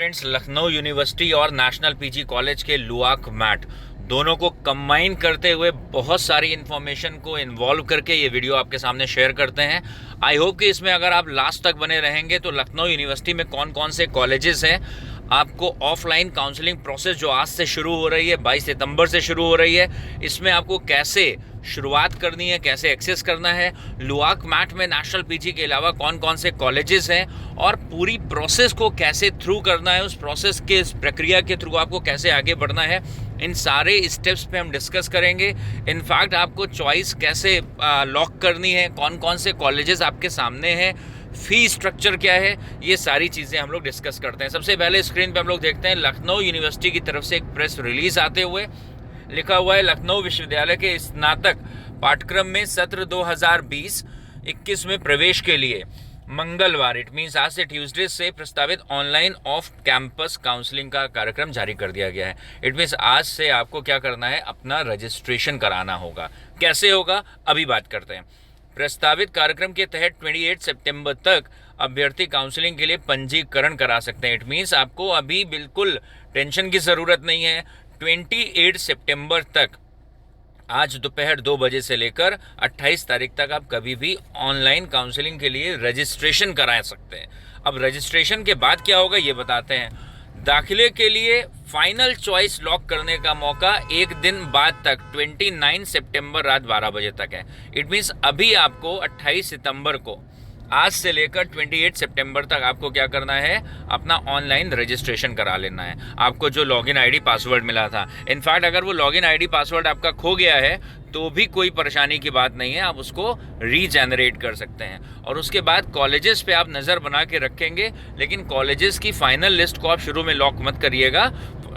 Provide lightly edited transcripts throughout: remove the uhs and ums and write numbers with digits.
Friends, Lucknow university और national PG college के लुआक mat दोनों को कंबाइन करते हुए बहुत सारी इन्फॉर्मेशन को इन्वॉल्व करके ये वीडियो आपके सामने शेयर करते हैं। आई होप कि इसमें अगर आप लास्ट तक बने रहेंगे तो लखनऊ यूनिवर्सिटी में कौन कौन से कॉलेजेस हैं, आपको ऑफलाइन काउंसलिंग प्रोसेस जो आज से शुरू हो रही है, 22 सितंबर से शुरू हो रही है, इसमें आपको कैसे शुरुआत करनी है, कैसे एक्सेस करना है, लुआक मैट में नेशनल पीजी के अलावा कौन कौन से कॉलेजेस हैं और पूरी प्रोसेस को कैसे थ्रू करना है, उस प्रोसेस के इस प्रक्रिया के थ्रू आपको कैसे आगे बढ़ना है, इन सारे स्टेप्स पे हम डिस्कस करेंगे। इनफैक्ट आपको चॉइस कैसे लॉक करनी है, कौन कौन से कॉलेजेस आपके सामने हैं, फी स्ट्रक्चर क्या है, ये सारी चीज़ें हम लोग डिस्कस करते हैं। सबसे पहले स्क्रीन पे हम लोग देखते हैं लखनऊ यूनिवर्सिटी की तरफ से एक प्रेस रिलीज आते हुए लिखा हुआ है, लखनऊ विश्वविद्यालय के स्नातक पाठ्यक्रम में सत्र 2020-21 में प्रवेश के लिए मंगलवार, इट मीन्स आज से ट्यूसडे से प्रस्तावित ऑनलाइन ऑफ कैंपस काउंसलिंग का कार्यक्रम जारी कर दिया गया है। इट मीन्स आज से आपको क्या करना है, अपना रजिस्ट्रेशन कराना होगा। कैसे होगा, अभी बात करते हैं। प्रस्तावित कार्यक्रम के तहत 28 सितंबर तक अभ्यर्थी काउंसलिंग के लिए पंजीकरण करा सकते हैं। इट मीन्स आपको अभी बिल्कुल टेंशन की ज़रूरत नहीं है। 28 सितंबर तक आज दोपहर 2 बजे से लेकर 28 तारीख तक आप कभी भी ऑनलाइन काउंसलिंग के लिए रजिस्ट्रेशन करा सकते हैं। अब रजिस्ट्रेशन के बाद क्या होगा ये बताते हैं। दाखिले के लिए फाइनल चॉइस लॉक करने का मौका एक दिन बाद तक 29 सितंबर रात 12 बजे तक है। इट मीन्स अभी आपको 28 सितंबर को आज से लेकर 28 सितंबर तक आपको क्या करना है, अपना ऑनलाइन रजिस्ट्रेशन करा लेना है। आपको जो लॉगिन आईडी पासवर्ड मिला था, इनफैक्ट अगर वो लॉगिन आईडी पासवर्ड आपका खो गया है तो भी कोई परेशानी की बात नहीं है, आप उसको रीजेनरेट कर सकते हैं। और उसके बाद कॉलेजेस पे आप नज़र बना के रखेंगे, लेकिन कॉलेजेस की फाइनल लिस्ट को आप शुरू में लॉक मत करिएगा।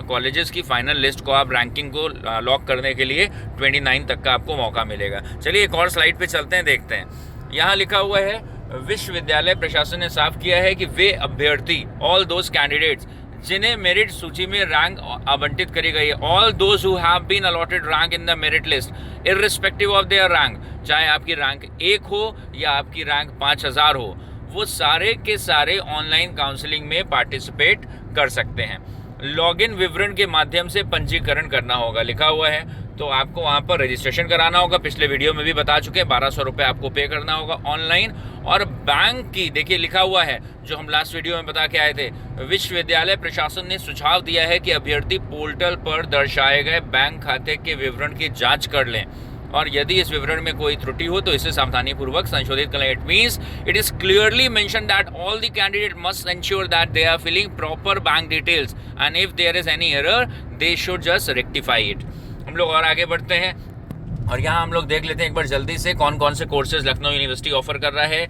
कॉलेजेस की फाइनल लिस्ट को आप रैंकिंग को लॉक करने के लिए 29 तक का आपको मौका मिलेगा। चलिए एक और स्लाइड पे चलते हैं, देखते हैं। यहाँ लिखा हुआ है, विश्वविद्यालय प्रशासन ने साफ किया है कि वे अभ्यर्थी, ऑल दोज कैंडिडेट्स जिन्हें मेरिट सूची में रैंक आवंटित करी गई है, all those who have been allotted rank in the merit list irrespective of their rank, चाहे आपकी रैंक 1 हो या आपकी रैंक 5000 हो, वो सारे के सारे ऑनलाइन काउंसलिंग में पार्टिसिपेट कर सकते हैं। लॉगिन विवरण के माध्यम से पंजीकरण करना होगा, लिखा हुआ है। तो आपको वहाँ पर रजिस्ट्रेशन कराना होगा, पिछले वीडियो में भी बता चुके हैं, 1200 रुपये आपको पे करना होगा ऑनलाइन। और बैंक की, देखिए लिखा हुआ है जो हम लास्ट वीडियो में बता के आए थे, विश्वविद्यालय प्रशासन ने सुझाव दिया है कि अभ्यर्थी पोर्टल पर दर्शाए गए बैंक खाते के विवरण की जाँच कर लें और यदि इस विवरण में कोई त्रुटि हो तो इसे सावधानीपूर्वक संशोधित करें। It means it is clearly mention that all the candidate must ensure that they are filling proper bank details and if there is any error they should just rectify it. हम लोग और आगे बढ़ते हैं और यहाँ हम लोग देख लेते हैं एक बार जल्दी से कौन कौन से कोर्सेज लखनऊ यूनिवर्सिटी ऑफर कर रहा है।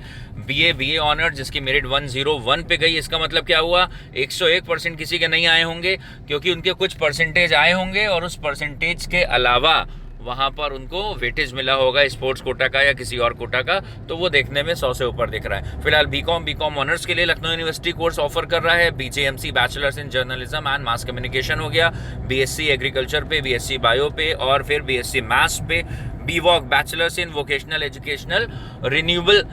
बीए ऑनर जिसकी मेरिट 101 पे गई, इसका मतलब क्या हुआ, 101% किसी के नहीं आए होंगे क्योंकि उनके कुछ परसेंटेज आए होंगे और उस परसेंटेज के अलावा वहाँ पर उनको वेटेज मिला होगा स्पोर्ट्स कोटा का या किसी और कोटा का, तो वो देखने में 100 से ऊपर दिख रहा है। फिलहाल बीकॉम ऑनर्स के लिए लखनऊ यूनिवर्सिटी कोर्स ऑफर कर रहा है। BJMC bachelors in journalism and mass communication हो गया, बीएससी एग्रीकल्चर पे, बीएससी बायो पे और फिर बीएससी मैथ्स पे, बीवॉक bachelors in vocational educational renewable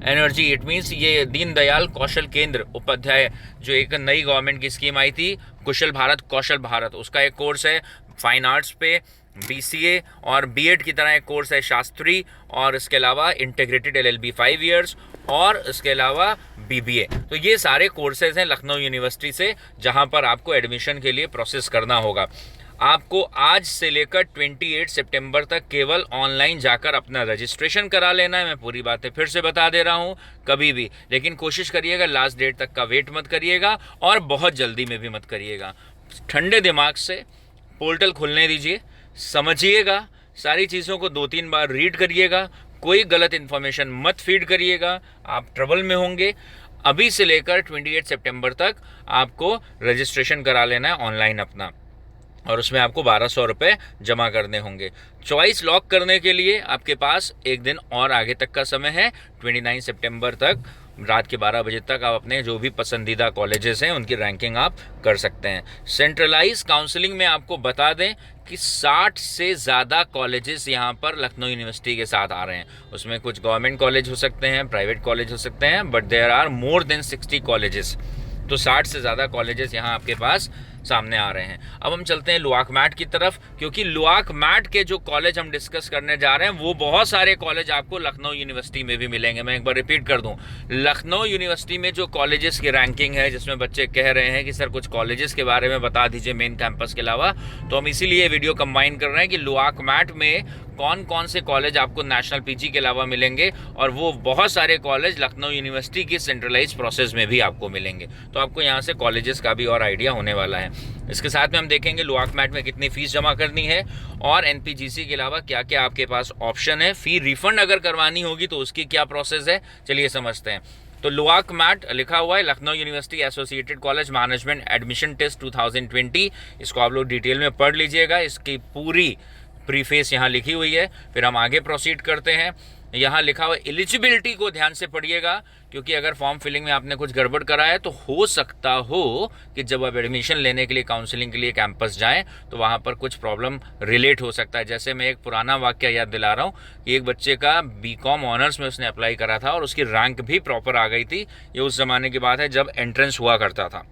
energy. It means ये दीनदयाल कौशल केंद्र उपाध्याय जो एक नई गवर्नमेंट की स्कीम आई थी, कुशल भारत कौशल भारत, उसका एक कोर्स है। फाइन आर्ट्स पे बीसीए और बीएड की तरह एक कोर्स है शास्त्री, और इसके अलावा इंटीग्रेटेड एलएलबी 5 इयर्स और इसके अलावा बीबीए। तो ये सारे कोर्सेज हैं लखनऊ यूनिवर्सिटी से जहां पर आपको एडमिशन के लिए प्रोसेस करना होगा। आपको आज से लेकर 28 सितंबर तक केवल ऑनलाइन जाकर अपना रजिस्ट्रेशन करा लेना है। मैं पूरी बातें फिर से बता दे रहा हूँ कभी भी, लेकिन कोशिश करिएगा लास्ट डेट तक का वेट मत करिएगा और बहुत जल्दी में भी मत करिएगा। ठंडे दिमाग से पोर्टल खुलने दीजिए, समझिएगा, सारी चीज़ों को 2-3 बार रीड करिएगा, कोई गलत इन्फॉर्मेशन मत फीड करिएगा, आप ट्रबल में होंगे। अभी से लेकर 28 सितंबर तक आपको रजिस्ट्रेशन करा लेना है ऑनलाइन अपना, और उसमें आपको 1200 रुपये जमा करने होंगे। चॉइस लॉक करने के लिए आपके पास एक दिन और आगे तक का समय है, 29 सितंबर तक रात के 12 बजे तक आप अपने जो भी पसंदीदा कॉलेजेस हैं उनकी रैंकिंग आप कर सकते हैं। सेंट्रलाइज काउंसलिंग में आपको बता दें कि 60 से ज़्यादा कॉलेजेस यहाँ पर लखनऊ यूनिवर्सिटी के साथ आ रहे हैं। उसमें कुछ गवर्नमेंट कॉलेज हो सकते हैं, प्राइवेट कॉलेज हो सकते हैं, but there are more than 60 colleges तो 60 से ज़्यादा कॉलेजेस यहाँ आपके पास सामने आ रहे हैं। अब हम चलते हैं लुआक मैट की तरफ, क्योंकि लुआक मैट के जो कॉलेज हम डिस्कस करने जा रहे हैं वो बहुत सारे कॉलेज आपको लखनऊ यूनिवर्सिटी में भी मिलेंगे। मैं एक बार रिपीट कर दूं, लखनऊ यूनिवर्सिटी में जो कॉलेजेस की रैंकिंग है, जिसमें बच्चे कह रहे हैं कि सर कुछ कॉलेजेस के बारे में बता दीजिए मेन कैंपस के अलावा, तो हम इसीलिए वीडियो कंबाइन कर रहे हैं कि लुआक मैट में कौन कौन से कॉलेज आपको नेशनल पीजी के अलावा मिलेंगे, और वो बहुत सारे कॉलेज लखनऊ यूनिवर्सिटी की सेंट्रलाइज प्रोसेस में भी आपको मिलेंगे। तो आपको यहाँ से कॉलेजेस का भी और आइडिया होने वाला है। इसके साथ में हम देखेंगे लुआक मैट में कितनी फीस जमा करनी है, और एनपीजीसी के अलावा क्या क्या आपके पास ऑप्शन है। फी रिफंड अगर करवानी होगी तो उसकी क्या प्रोसेस है, चलिए समझते हैं। तो लुआक मैट लिखा हुआ है Lucknow university associated college management admission test 2020। इसको आप लोग डिटेल में पढ़ लीजिएगा, इसकी पूरी प्रीफेस यहाँ लिखी हुई है। फिर हम आगे प्रोसीड करते हैं। यहाँ लिखा हुआ एलिजिबिलिटी को ध्यान से पढ़िएगा, क्योंकि अगर फॉर्म फिलिंग में आपने कुछ गड़बड़ करा है तो हो सकता हो कि जब आप एडमिशन लेने के लिए काउंसलिंग के लिए कैंपस जाएं तो वहाँ पर कुछ प्रॉब्लम रिलेट हो सकता है। जैसे मैं एक पुराना वाक्य याद दिला रहा हूँ कि एक बच्चे का बीकॉम ऑनर्स में उसने अप्लाई करा था और उसकी रैंक भी प्रॉपर आ गई थी। ये उस ज़माने की बात है जब एंट्रेंस हुआ करता था,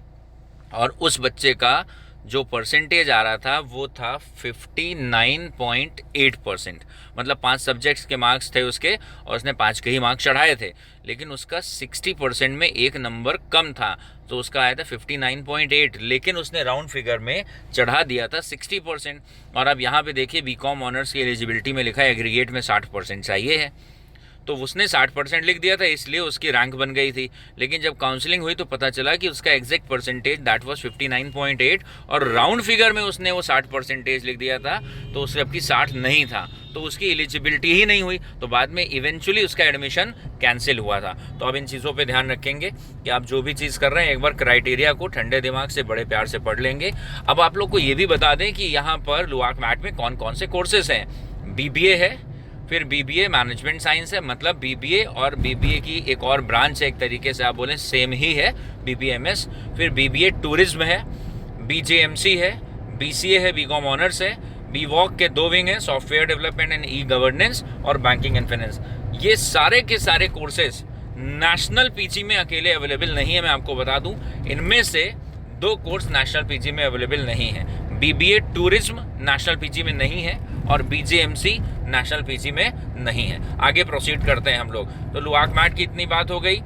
और उस बच्चे का जो परसेंटेज आ रहा था वो था 59.8%। मतलब 5 सब्जेक्ट्स के मार्क्स थे उसके, और उसने 5 के ही मार्क्स चढ़ाए थे, लेकिन उसका 60% में एक नंबर कम था, तो उसका आया था 59.8, लेकिन उसने राउंड फिगर में चढ़ा दिया था 60%। और अब यहाँ पे देखिए बीकॉम ऑनर्स की एलिजिबिलिटी में लिखा है एग्रीगेट में 60% चाहिए है, तो उसने 60% लिख दिया था, इसलिए उसकी रैंक बन गई थी। लेकिन जब काउंसलिंग हुई तो पता चला कि उसका एग्जैक्ट परसेंटेज दैट वाज 59.8, और राउंड फिगर में उसने वो 60% लिख दिया था, तो उससे अब की 60 नहीं था, तो उसकी एलिजिबिलिटी ही नहीं हुई। तो बाद में इवेंचुअली उसका एडमिशन कैंसिल हुआ था। तो अब इन चीज़ों पे ध्यान रखेंगे कि आप जो भी चीज़ कर रहे हैं एक बार क्राइटेरिया को ठंडे दिमाग से बड़े प्यार से पढ़ लेंगे। अब आप लोग को ये भी बता दें कि यहाँ पर लुआक मैट में कौन कौन से कोर्सेज हैं। BBA है, फिर BBA मैनेजमेंट साइंस है, मतलब BBA और BBA की एक और ब्रांच है, एक तरीके से आप बोलें सेम ही है, BBMS। फिर BBA टूरिज्म है, BJMC है, BCA है, बीकॉम ऑनर्स है, BVOC के 2 विंग है, software development and e governance और बैंकिंग एंड फाइनेंस। ये सारे के सारे कोर्सेज नेशनल पीजी में अकेले अवेलेबल नहीं है। मैं आपको बता दूं, इनमें से 2 कोर्स नेशनल पीजी में अवेलेबल नहीं है। BBA टूरिज्म नेशनल पीजी में नहीं है, और BJMC नेशनल पीजी में नहीं है। आगे प्रोसीड करते हैं हम लोग। तो लुआक मैट की इतनी बात हो गई।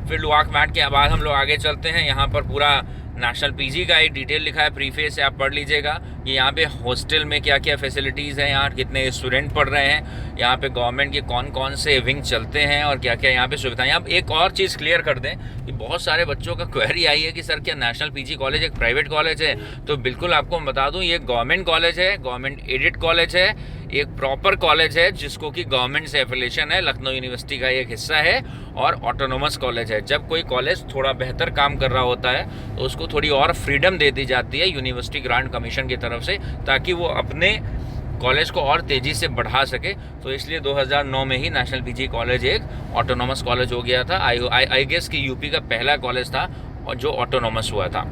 फिर लुआक मैट के बाद हम लोग आगे चलते हैं। यहाँ पर पूरा नेशनल पीजी का एक डिटेल लिखा है, प्रीफेस से आप पढ़ लीजिएगा कि यहाँ पे हॉस्टल में क्या क्या फैसिलिटीज़ हैं, यहाँ कितने स्टूडेंट पढ़ रहे हैं, यहाँ पे गवर्नमेंट के कौन कौन से विंग चलते हैं, और क्या क्या यहाँ पे सुविधाएं। अब एक और चीज़ क्लियर कर दें कि बहुत सारे बच्चों का क्वेरी आई है कि सर क्या नेशनल पीजी कॉलेज एक प्राइवेट कॉलेज है। तो बिल्कुल आपको मैं बता दूँ, ये गवर्नमेंट कॉलेज है, गवर्नमेंट एडेड कॉलेज है, एक प्रॉपर कॉलेज है जिसको कि गवर्नमेंट से एफिलिएशन है, लखनऊ यूनिवर्सिटी का एक हिस्सा है, और ऑटोनोमस कॉलेज है। जब कोई कॉलेज थोड़ा बेहतर काम कर रहा होता है तो उसको थोड़ी और फ्रीडम दे दी जाती है यूनिवर्सिटी ग्रांट कमीशन की तरफ से, ताकि वो अपने कॉलेज को और तेज़ी से बढ़ा सके। तो इसलिए 2009 में ही नेशनल पीजी कॉलेज एक ऑटोनोमस कॉलेज हो गया था। आई गेस कि यूपी का पहला कॉलेज था और जो ऑटोनोमस हुआ था।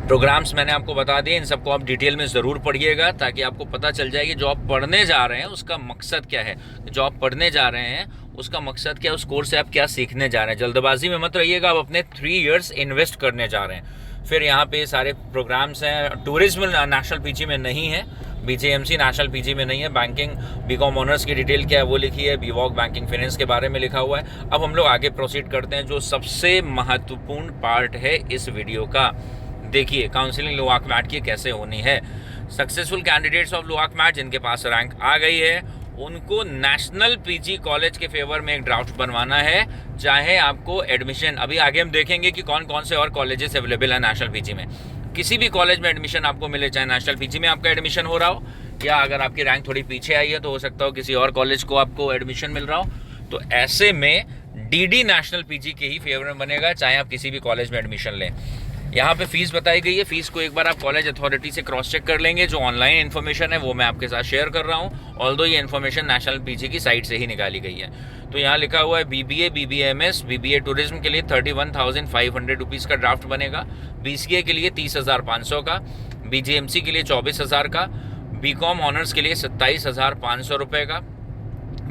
प्रोग्राम्स मैंने आपको बता दिए, इन सबको आप डिटेल में ज़रूर पढ़िएगा, ताकि आपको पता चल जाए कि जो आप पढ़ने जा रहे हैं उसका मकसद क्या है। जो आप पढ़ने जा रहे हैं उसका मकसद क्या है, उस कोर्स से आप क्या सीखने जा रहे हैं। जल्दबाजी में मत रहिएगा, आप अपने 3 इयर्स इन्वेस्ट करने जा रहे हैं। फिर यहाँ पे सारे प्रोग्राम्स हैं। टूरिज्म नेशनल पीजी में नहीं है, BJMC नेशनल पीजी में नहीं है। बैंकिंग बीकॉम ऑनर्स की डिटेल क्या है वो लिखी है, BVOC बैंकिंग फाइनेंस के बारे में लिखा हुआ है। अब हम लोग आगे प्रोसीड करते हैं, जो सबसे महत्वपूर्ण पार्ट है इस वीडियो का। देखिए काउंसलिंग लुआक मैट की कैसे होनी है। Successful candidates of LUAC MAT जिनके पास रैंक आ गई है, उनको नेशनल पीजी कॉलेज के फेवर में एक ड्राफ्ट बनवाना है। चाहे आपको एडमिशन, अभी आगे हम देखेंगे कि कौन कौन से और कॉलेजेस अवेलेबल है नेशनल पीजी में। किसी भी कॉलेज में एडमिशन आपको मिले, चाहे नेशनल पीजी में आपका एडमिशन हो रहा हो, या अगर आपकी रैंक थोड़ी पीछे आई है तो हो सकता हो किसी और कॉलेज को आपको एडमिशन मिल रहा हो, तो ऐसे में DD नेशनल पीजी के ही फेवर में बनेगा, चाहे आप किसी भी कॉलेज में एडमिशन लें। यहाँ पे फीस बताई गई है। फीस को एक बार आप कॉलेज अथॉरिटी से क्रॉस चेक कर लेंगे। जो ऑनलाइन इन्फॉर्मेशन है वो मैं आपके साथ शेयर कर रहा हूँ, ऑल्दो ये इन्फॉर्मेशन नेशनल पीजी की साइट से ही निकाली गई है। तो यहाँ लिखा हुआ है BBA, BBMS, BBA टूरिज्म के लिए 31,500 रुपीज़ का ड्राफ्ट बनेगा, BCA के लिए 30,500 का, BJMC के लिए 24,000 का, बीकॉम ऑनर्स के लिए 27,500 रुपये का,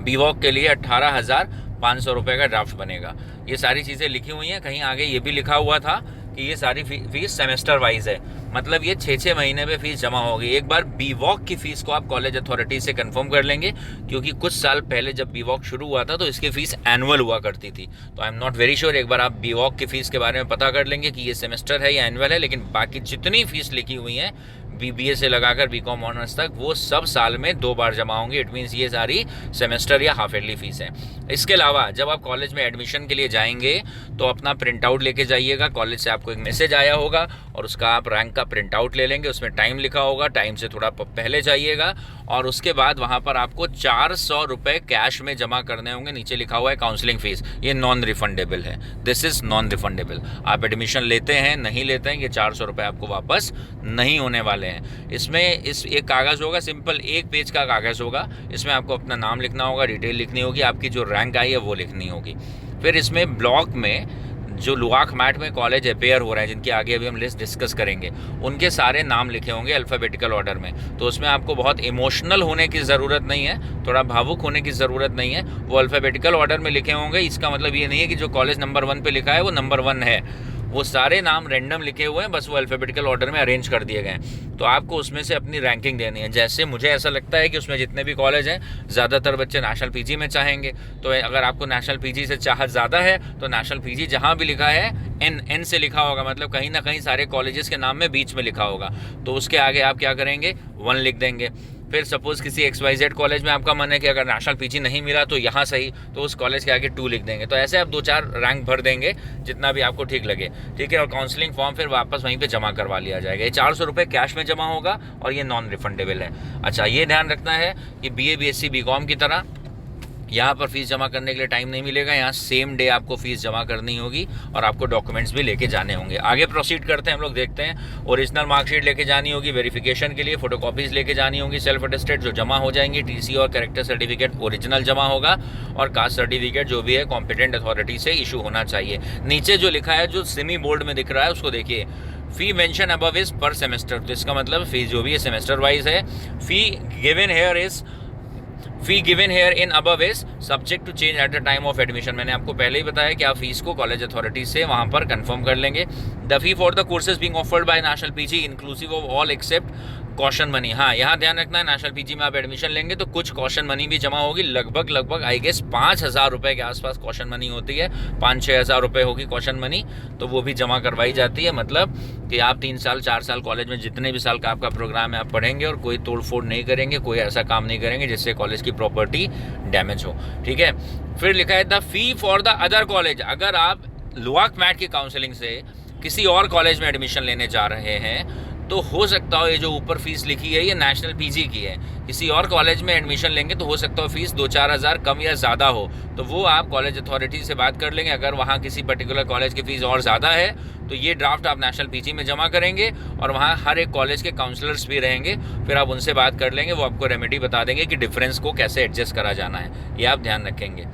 BVOC के लिए 18,500 रुपये का ड्राफ्ट बनेगा। ये सारी चीज़ें लिखी हुई हैं। कहीं आगे ये भी लिखा हुआ था कि ये सारी फीस सेमेस्टर वाइज है, मतलब ये 6-6 महीने में फीस जमा होगी। एक बार बी वॉक की फीस को आप कॉलेज अथॉरिटी से कंफर्म कर लेंगे, क्योंकि कुछ साल पहले जब बी वॉक शुरू हुआ था तो इसकी फीस एनुअल हुआ करती थी। तो I am not very sure, एक बार आप बी वॉक की फीस के बारे में पता कर लेंगे कि ये सेमेस्टर है या एनुअल है। लेकिन बाकी जितनी फीस लिखी हुई है BBA से लगाकर BCom ऑनर्स तक, वो सब साल में 2 बार जमा होंगे। इट मीन्स ये सारी सेमेस्टर या हाफ ईयरली फीस है। इसके अलावा जब आप कॉलेज में एडमिशन के लिए जाएंगे तो अपना प्रिंट आउट लेके जाइएगा। कॉलेज से आपको एक मैसेज आया होगा और उसका आप रैंक का प्रिंट आउट ले लेंगे। उसमें टाइम लिखा होगा, टाइम से थोड़ा पहले जाइएगा और उसके बाद वहाँ पर आपको 400 रुपये कैश में जमा करने होंगे। नीचे लिखा हुआ है काउंसलिंग फीस, ये नॉन रिफंडेबल है। This is non refundable. आप एडमिशन लेते हैं नहीं लेते हैं, ये 400 रुपये आपको वापस नहीं होने वाले हैं। इसमें एक कागज़ होगा, सिंपल 1 पेज का कागज़ होगा। इसमें आपको अपना नाम लिखना होगा, डिटेल लिखनी होगी, आपकी जो रैंक आई है वो लिखनी होगी। फिर इसमें ब्लॉक में जो लुआक मैट में कॉलेज अपेयर हो रहे हैं, जिनकी आगे अभी हम लिस्ट डिस्कस करेंगे, उनके सारे नाम लिखे होंगे अल्फ़ाबेटिकल ऑर्डर में। तो उसमें आपको बहुत इमोशनल होने की ज़रूरत नहीं है, थोड़ा भावुक होने की ज़रूरत नहीं है। वो अल्फ़ाबेटिकल ऑर्डर में लिखे होंगे। इसका मतलब ये नहीं है कि जो कॉलेज नंबर 1 पे लिखा है वो नंबर 1 है। वो सारे नाम रैंडम लिखे हुए हैं, बस वो अल्फ़ाबेटिकल ऑर्डर में अरेंज कर दिए गए हैं। तो आपको उसमें से अपनी रैंकिंग देनी है। जैसे मुझे ऐसा लगता है कि उसमें जितने भी कॉलेज हैं, ज़्यादातर बच्चे नेशनल पीजी में चाहेंगे। तो अगर आपको नेशनल पीजी से चाहत ज़्यादा है तो नेशनल पीजी जहाँ भी लिखा है एन से लिखा होगा, मतलब कहीं ना कहीं सारे कॉलेजेस के नाम में बीच में लिखा होगा। तो उसके आगे आप क्या करेंगे, 1 लिख देंगे। फिर सपोज़ किसी XYZ कॉलेज में आपका मन है कि अगर नेशनल पीजी नहीं मिला तो यहाँ सही, तो उस कॉलेज के आगे 2 लिख देंगे। तो ऐसे आप 2-4 रैंक भर देंगे जितना भी आपको ठीक लगे, ठीक है। और काउंसलिंग फॉर्म फिर वापस वहीं पे जमा करवा लिया जाएगा। ये 400 रुपये कैश में जमा होगा और ये नॉन रिफंडेबल है। अच्छा, ये ध्यान रखना है कि BA BSc BCom की तरह यहाँ पर फीस जमा करने के लिए टाइम नहीं मिलेगा। यहाँ सेम डे आपको फीस जमा करनी होगी और आपको डॉक्यूमेंट्स भी लेके जाने होंगे। आगे प्रोसीड करते हैं, हम लोग देखते हैं। ओरिजिनल मार्कशीट लेके जानी होगी वेरिफिकेशन के लिए, फोटोकॉपीज़ लेके जानी होगी, सेल्फ अटेस्टेड जो जमा हो जाएंगी, TC और कैरेक्टर सर्टिफिकेट ओरिजिनल जमा होगा, और कास्ट सर्टिफिकेट जो भी है कॉम्पिटेंट अथॉरिटी से इशू होना चाहिए। नीचे जो लिखा है, जो सेमी बोर्ड में दिख रहा है, उसको देखिए, फी मेंशन अबव इज पर सेमेस्टर। तो इसका मतलब फीस जो भी है सेमेस्टर वाइज है। Fee given here in above is subject to change at the time of admission. मैंने आपको पहले ही बताया कि आप फीस को कॉलेज अथॉरिटी से वहाँ पर कंफर्म कर लेंगे। The fee for the courses being offered by national PG inclusive of all except caution money. हाँ, यहाँ ध्यान रखना है, नेशनल पीजी में आप एडमिशन लेंगे तो कुछ कॉशन मनी भी जमा होगी। लगभग आई गेस 5,000 रुपये के आसपास कॉशन मनी होती है। 5-6 हज़ार रुपये होगी कॉशन मनी, तो वो भी जमा करवाई जाती है। मतलब कि आप 3 साल 4 साल कॉलेज में जितने भी साल का आपका प्रोग्राम है आप पढ़ेंगे और कोई तोड़ फोड़ नहीं करेंगे, कोई ऐसा काम नहीं करेंगे जिससे कॉलेज की प्रॉपर्टी डैमेज हो, ठीक है। फिर लिखा है the fee for the other college. अगर आप लुआक मैट की काउंसलिंग से किसी और कॉलेज में एडमिशन लेने जा रहे हैं तो हो सकता हो ये जो ऊपर फीस लिखी है ये नेशनल पीजी की है। किसी और कॉलेज में एडमिशन लेंगे तो हो सकता हो फीस 2-4 हज़ार कम या ज़्यादा हो, तो वो आप कॉलेज अथॉरिटी से बात कर लेंगे। अगर वहाँ किसी पर्टिकुलर कॉलेज की फ़ीस और ज़्यादा है तो ये ड्राफ्ट आप नेशनल पीजी में जमा करेंगे और वहाँ हर एक कॉलेज के काउंसलर्स भी रहेंगे। फिर आप उनसे बात कर लेंगे, वो आपको रेमेडी बता देंगे कि डिफरेंस को कैसे एडजस्ट करा जाना है। ये आप ध्यान रखेंगे।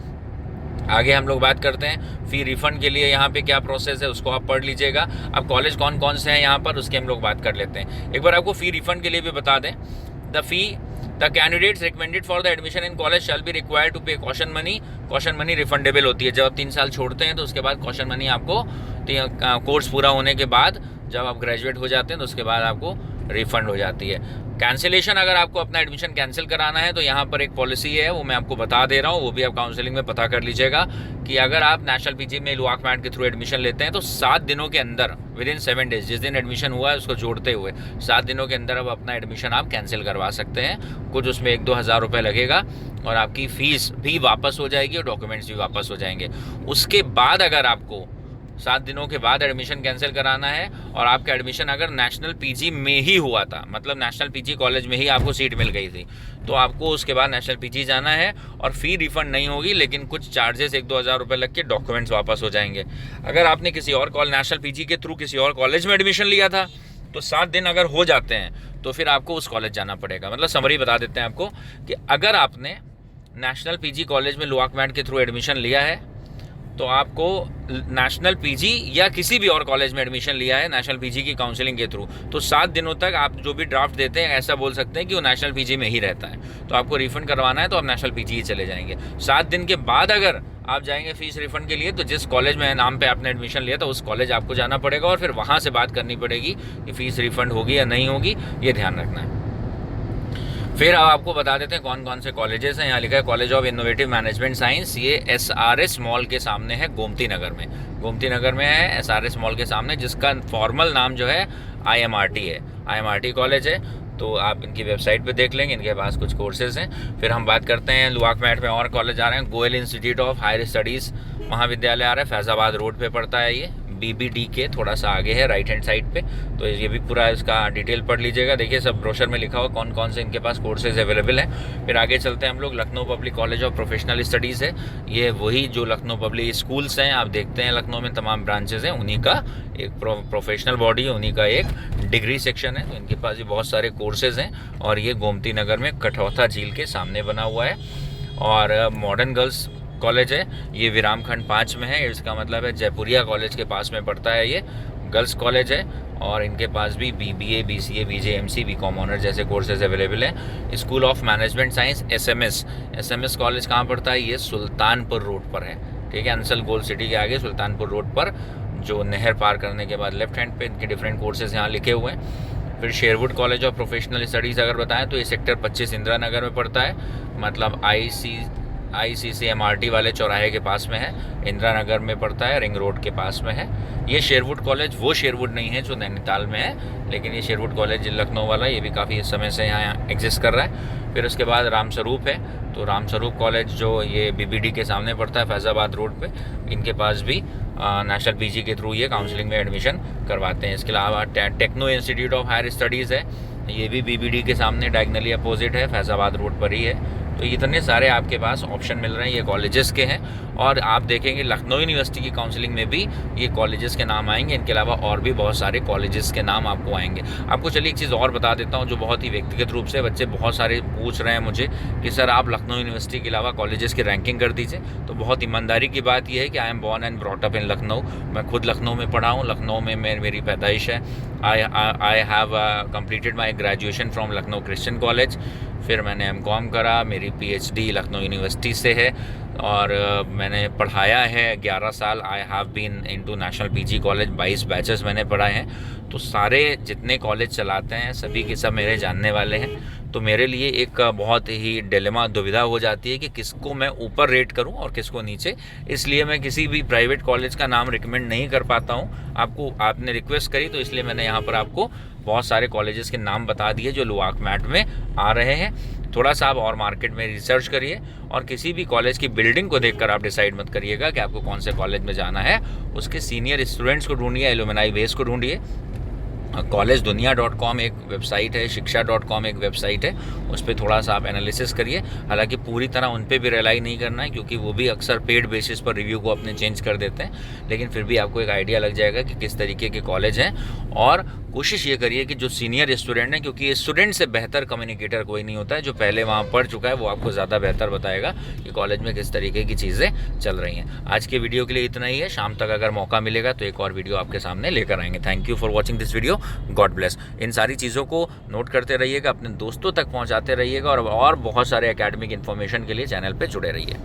आगे हम लोग बात करते हैं फ़ी रिफ़ंड के लिए यहाँ पे क्या प्रोसेस है, उसको आप पढ़ लीजिएगा। अब कॉलेज कौन कौन से हैं यहाँ पर, उसकी हम लोग बात कर लेते हैं। एक बार आपको फ़ी रिफ़ंड के लिए भी बता दें, the candidates recommended for the admission in college shall be required to pay caution money. Caution money refundable होती है। जब आप 3 साल छोड़ते हैं तो उसके बाद कॉशन मनी आपको कोर्स पूरा होने के बाद, जब आप ग्रेजुएट हो जाते हैं तो उसके बाद आपको रिफ़ंड हो जाती है। कैंसिलेशन, अगर आपको अपना एडमिशन कैंसिल कराना है तो यहाँ पर एक पॉलिसी है, वो मैं आपको बता दे रहा हूँ, वो भी आप काउंसलिंग में पता कर लीजिएगा कि अगर आप नेशनल पीजी में लुआक मैट के थ्रू एडमिशन लेते हैं तो 7 दिनों के अंदर, विदिन 7 डेज, जिस दिन एडमिशन हुआ है उसको जोड़ते हुए 7 दिनों के अंदर अब अपना एडमिशन आप कैंसिल करवा सकते हैं। कुछ उसमें 1-2 हज़ार रुपये लगेगा और आपकी फ़ीस भी वापस हो जाएगी और डॉक्यूमेंट्स भी वापस हो जाएंगे। उसके बाद अगर आपको 7 दिनों के बाद एडमिशन कैंसिल कराना है और आपका एडमिशन अगर नेशनल पीजी में ही हुआ था, मतलब नेशनल पीजी कॉलेज में ही आपको सीट मिल गई थी, तो आपको उसके बाद नेशनल पीजी जाना है और फ़ी रिफ़ंड नहीं होगी, लेकिन कुछ चार्जेस 1-2 हज़ार रुपये लग के डॉक्यूमेंट्स वापस हो जाएंगे। अगर आपने किसी और नेशनल पीजी के थ्रू किसी और कॉलेज में एडमिशन लिया था तो 7 दिन अगर हो जाते हैं तो फिर आपको उस कॉलेज जाना पड़ेगा। मतलब समरी बता देते हैं आपको कि अगर आपने नेशनल पीजी कॉलेज में लुआक मैट के थ्रू एडमिशन लिया है तो आपको नेशनल पीजी या किसी भी और कॉलेज में एडमिशन लिया है नेशनल पीजी की काउंसलिंग के थ्रू, तो 7 दिनों तक आप जो भी ड्राफ्ट देते हैं ऐसा बोल सकते हैं कि वो नेशनल पीजी में ही रहता है। तो आपको रिफंड करवाना है तो आप नेशनल पीजी ही चले जाएंगे। 7 दिन के बाद अगर आप जाएंगे फीस रिफंड के लिए, तो जिस कॉलेज में नाम पे आपने एडमिशन लिया था उस कॉलेज आपको जाना पड़ेगा और फिर वहाँ से बात करनी पड़ेगी कि फ़ीस रिफंड होगी या नहीं होगी, ये ध्यान रखना है। फिर अब आपको बता देते हैं कौन कौन से कॉलेजेस हैं। यहाँ लिखा है college of innovative management science, ये SRS मॉल के सामने है, गोमती नगर में। गोमती नगर में है SRS मॉल के सामने, जिसका फॉर्मल नाम जो है IMRT है, IMRT कॉलेज है। तो आप इनकी वेबसाइट पे देख लेंगे, इनके पास कुछ कोर्सेज हैं। फिर हम बात करते हैं लुआक मैट में और कॉलेज आ रहे हैं। Goyal institute of higher studies महाविद्यालय आ रहा है, फैज़ाबाद रोड पे पड़ता है ये, BBD के थोड़ा सा आगे है राइट हैंड साइड पे। तो ये भी पूरा इसका डिटेल पढ़ लीजिएगा। देखिए सब ब्रोशर में लिखा हुआ कौन कौन से इनके पास कोर्सेज अवेलेबल हैं। फिर आगे चलते हैं हम लोग, Lucknow public college of professional studies है। ये वही जो लखनऊ पब्लिक स्कूल्स हैं, आप देखते हैं लखनऊ में तमाम ब्रांचेज हैं, उन्हीं का एक प्रोफेशनल बॉडी है, उन्हीं का एक डिग्री सेक्शन है। तो इनके पास भी बहुत सारे कोर्सेज हैं और ये गोमती नगर में कठौता झील के सामने बना हुआ है। और मॉडर्न गर्ल्स कॉलेज है, ये विराम खंड 5 में है। इसका मतलब है जयपुरिया कॉलेज के पास में पड़ता है, ये गर्ल्स कॉलेज है। और इनके पास भी BBA, BCA, BJMC, BCom honour जैसे कोर्सेज अवेलेबल हैं। School of management science SMS college कहाँ पड़ता है? ये सुल्तानपुर रोड पर है, ठीक है, अंसल गोल्ड सिटी के आगे सुल्तानपुर रोड पर, जो नहर पार करने के बाद लेफ्ट हैंड पे इनके डिफरेंट कोर्सेज यहाँ लिखे हुए हैं। फिर Sherwood college of professional studies अगर बताएं तो ये सेक्टर 25 इंदिरा नगर में पड़ता है, मतलब ICCMRT वाले चौराहे के पास में है, इंदिरा नगर में पड़ता है, रिंग रोड के पास में है। ये शेरवुड कॉलेज वो शेरवुड नहीं है जो नैनीताल में है, लेकिन ये शेरवुड कॉलेज लखनऊ वाला, ये भी काफ़ी समय से यहाँ एग्जिस्ट कर रहा है। फिर उसके बाद रामस्वरूप है, तो रामस्वरूप कॉलेज जो ये BBD के सामने पड़ता है फैज़ाबाद रोड पे, इनके पास भी नेशनल पीजी के थ्रू ये काउंसलिंग में एडमिशन करवाते हैं। इसके अलावा techno institute of higher studies है, ये भी BBD के सामने डायगनली अपोजिट है, फैज़ाबाद रोड पर ही है। तो इतने सारे आपके पास ऑप्शन मिल रहे हैं, ये कॉलेजेस के हैं। और आप देखेंगे लखनऊ यूनिवर्सिटी की काउंसलिंग में भी ये कॉलेजेस के नाम आएंगे। इनके अलावा और भी बहुत सारे कॉलेजेस के नाम आपको आएंगे। आपको चलिए एक चीज़ और बता देता हूँ जो बहुत ही व्यक्तिगत रूप से बच्चे बहुत सारे पूछ रहे हैं मुझे कि सर आप लखनऊ यूनिवर्सिटी के अलावा कॉलेजेस की रैंकिंग कर दीजिए। तो बहुत ईमानदारी की बात यह है कि I am born and brought up in Lucknow. मैं खुद लखनऊ में पढ़ा हूँ, लखनऊ में मेरी पैदाइश है। I have completed my graduation from Lucknow Christian college. फिर मैंने MCom करा, मेरी PhD लखनऊ यूनिवर्सिटी से है और मैंने पढ़ाया है 11 साल। I have been into national PG college, 22 batches मैंने पढ़ाए हैं। तो सारे जितने कॉलेज चलाते हैं सभी के सब मेरे जानने वाले हैं। तो मेरे लिए एक बहुत ही डिलेमा, दुविधा हो जाती है कि किसको मैं ऊपर रेट करूं और किसको नीचे। इसलिए मैं किसी भी प्राइवेट कॉलेज का नाम रिकमेंड नहीं कर पाता हूं। आपने रिक्वेस्ट करी तो इसलिए मैंने यहाँ पर आपको बहुत सारे कॉलेजेस के नाम बता दिए जो लुआक मैट में आ रहे हैं। थोड़ा सा आप और मार्केट में रिसर्च करिए और किसी भी कॉलेज की बिल्डिंग को देखकर आप डिसाइड मत करिएगा कि आपको कौन से कॉलेज में जाना है। उसके सीनियर स्टूडेंट्स को ढूंढिए, एलुमनाई बेस को ढूंढिए। collegedunia.com एक वेबसाइट है, शिक्षा.com एक वेबसाइट है, उस पर थोड़ा सा आप एनालिसिस करिए। हालांकि पूरी तरह उन पे भी रिलाई नहीं करना है क्योंकि वो भी अक्सर पेड बेसिस पर रिव्यू को अपने चेंज कर देते हैं, लेकिन फिर भी आपको एक आइडिया लग जाएगा कि किस तरीके के कॉलेज हैं। और कोशिश ये करिए कि जो सीनियर स्टूडेंट हैं, क्योंकि स्टूडेंट से बेहतर कम्युनिकेटर कोई नहीं होता है, जो पहले वहाँ पढ़ चुका है वो आपको ज़्यादा बेहतर बताएगा कि कॉलेज में किस तरीके की चीज़ें चल रही हैं। आज के वीडियो के लिए इतना ही है। शाम तक अगर मौका मिलेगा तो एक और वीडियो आपके सामने लेकर आएंगे। Thank you for watching this video, God bless. इन सारी चीज़ों को नोट करते रहिएगा, अपने दोस्तों तक पहुँचाते रहिएगा और बहुत सारे एकेडमिक इन्फॉर्मेशन के लिए चैनल पर जुड़े रहिए।